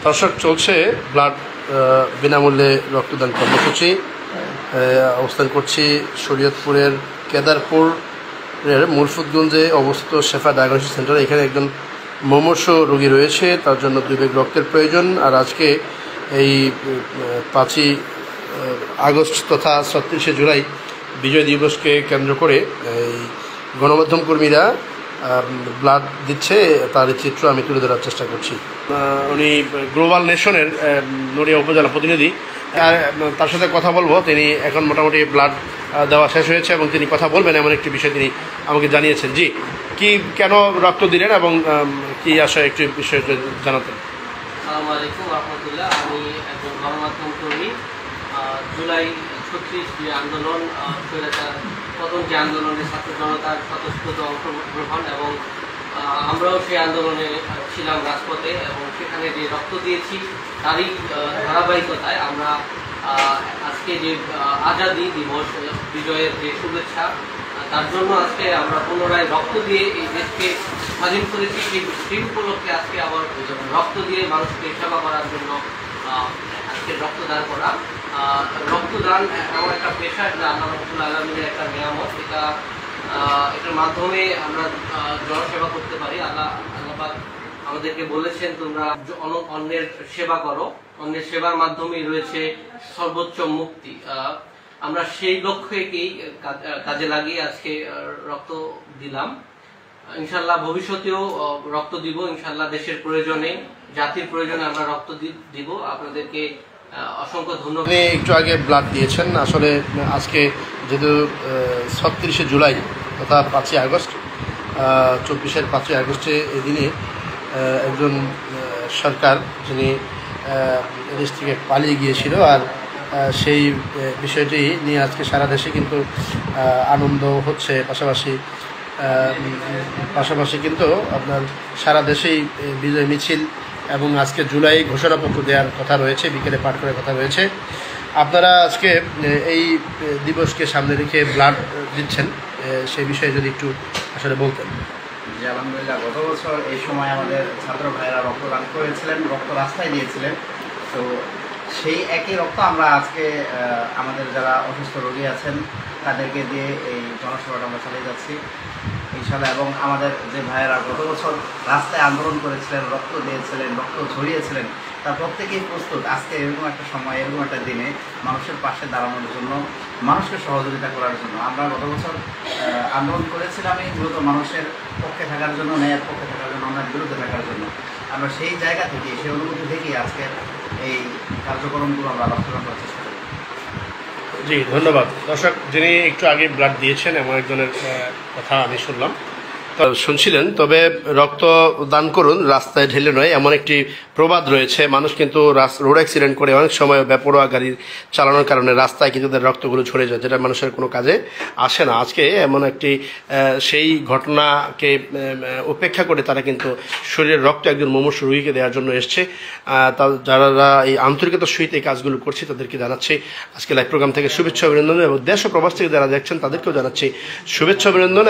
দর্শক, চলছে ব্লাড বিনামূল্যে রক্তদান কর্মসূচি। অবস্থান করছি শরীয়তপুরের কেদারপুরের মুরফুতগঞ্জে অবস্থিত শেফা ডায়াগনস্টিক সেন্টারে। এখানে একজন মুমূর্ষু রোগী রয়েছে, তার জন্য 2 ব্যাগ রক্তের প্রয়োজন। আর আজকে এই 5ই আগস্ট তথা 36শে জুলাই বিজয় দিবসকে কেন্দ্র করে এই গণমাধ্যম কর্মীরা ব্লাড দিচ্ছে, তার চিত্র আমি তুলে ধরার চেষ্টা করছি। উনি গ্লোবাল নেশনের নড়িয়া উপজেলা প্রতিনিধি, তার সাথে কথা বলবো। তিনি এখন মোটামুটি ব্লাড দেওয়া শেষ হয়েছে এবং তিনি কথা বলবেন এমন একটি বিষয় তিনি আমাকে জানিয়েছেন। জি, কি কেন রক্ত দিলেন এবং কি আশায় একটি বিষয় জানাতেন? আসসালামু আলাইকুম রহমতুল্লাহ। আমি একজন গণমাধ্যম কর্মী। জুলাই 36 যে আন্দোলন, প্রথম যে আন্দোলনে ছাত্র জনতার স্বতঃস্ফূর্ত অংশগ্রহণ এবং আমরাও সেই আন্দোলনে ছিলাম রাজপথে এবং সেখানে যে রক্ত দিয়েছি তারই ধারাবাহিকতায় আমরা আজকে যে আজাদী দিবস, বিজয়ের যে শুভেচ্ছা, তার জন্য আজকে আমরা পুনরায় রক্ত দিয়ে এই দেশকে স্বাধীন করেছি। সেই উপলক্ষে আজকে আবার রক্ত দিয়ে মানুষকে সেবা করার জন্য আজকে রক্তদান করা। রক্তদান এমন একটা পেশা, যা আল্লাহ রাব্বুল আলামিনের একটা নিয়ামত। এটার মাধ্যমে আমরা জনসেবা করতে পারি। আল্লাহ পাক আমাদেরকে বলেছেন, তোমরা অন্যের সেবা করো, অন্যের সেবার মাধ্যমেই রয়েছে সর্বোচ্চ মুক্তি। আমরা সেই লক্ষ্যেকেই কাজে লাগিয়ে আজকে রক্ত দিলাম। ইনশাল্লাহ ভবিষ্যতেও রক্ত দিব। ইনশাল্লাহ দেশের প্রয়োজনে, জাতির প্রয়োজনে আমরা রক্ত দিব। আপনাদেরকে অসংখ্য ধন্যবাদ। আপনি একটু আগে ব্লাড দিয়েছেন। আসলে আজকে যেহেতু 36শে জুলাই তথা 5ই আগস্ট, 24-এর 5ই আগস্টে এদিনে একজন সরকার যিনি দেশ থেকে পালিয়ে গিয়েছিল, আর সেই বিষয়টি নিয়ে আজকে সারা দেশে কিন্তু আনন্দ হচ্ছে। পাশাপাশি কিন্তু আপনার সারা দেশেই বিজয় মিছিল এবং আজকে জুলাই ঘোষণাপত্র দেওয়ার কথা রয়েছে, বিকেলে পাঠ করার কথা রয়েছে। আপনারা আজকে এই দিবসকে সামনে রেখে ব্লাড দিচ্ছেন, সেই বিষয়ে যদি একটু আসলে বলতেন। জি, আলহামদুলিল্লাহ। গত বছর এই সময় আমাদের ছাত্র ভাইয়েরা রক্তদান করেছিলেন, রক্ত রাস্তায় দিয়েছিলেন। তো সেই একই রক্ত আমরা আজকে আমাদের যারা অসুস্থ রোগী আছেন তাদেরকে দিয়ে এই জনসেবাটা আমরা চালিয়ে যাচ্ছি ইনশাআল্লাহ। এবং আমাদের যে ভাইয়েরা গত বছর রাস্তায় আন্দোলন করেছিলেন, রক্ত দিয়েছিলেন, রক্ত ঝরিয়েছিলেন, তার প্রত্যেকেই প্রস্তুত আজকে এরকম একটা সময়, এরকম একটা দিনে মানুষের পাশে দাঁড়ানোর জন্য, মানুষকে সহযোগিতা করার জন্য। আমরা গত বছর আন্দোলন করেছিলাম মূলত মানুষের পক্ষে থাকার জন্য, ন্যায়ের পক্ষে থাকার জন্য, অন্যায়ের বিরুদ্ধে থাকার জন্য। আমরা সেই জায়গা থেকে, সেই অনুভূতি থেকেই আজকের এই কার্যক্রমগুলো আমরা বাস্তবায়ন করার চেষ্টা করি। জি, ধন্যবাদ। দর্শক, যিনি একটু আগে ব্লাড দিয়েছেন এমন একজনের কথা আমি শুনলাম, শুনছিলেন। তবে রক্ত দান করুন, রাস্তায় ঢেলে নয়, এমন একটি প্রবাদ রয়েছে। মানুষ কিন্তু রোড অ্যাক্সিডেন্ট করে অনেক সময় বেপরোয়া গাড়ি চালানোর কারণে রাস্তায় কিন্তু তাদের রক্তগুলো ঝরে যায়, যেটা মানুষের কোনো কাজে আসে না। আজকে এমন একটি সেই ঘটনাকে উপেক্ষা করে তারা কিন্তু শরীরের রক্ত একজন মুমূর্ষু রোগীকে দেওয়ার জন্য এসছে। যারা এই আন্তরিকতার সহিত এই কাজগুলো করছে তাদেরকে জানাচ্ছি আজকে লাইভ প্রোগ্রাম থেকে শুভেচ্ছা অভিনন্দন, এবং দেশ ও প্রবাস থেকে যারা দেখছেন তাদেরকেও জানাচ্ছি শুভেচ্ছা অভিনন্দন।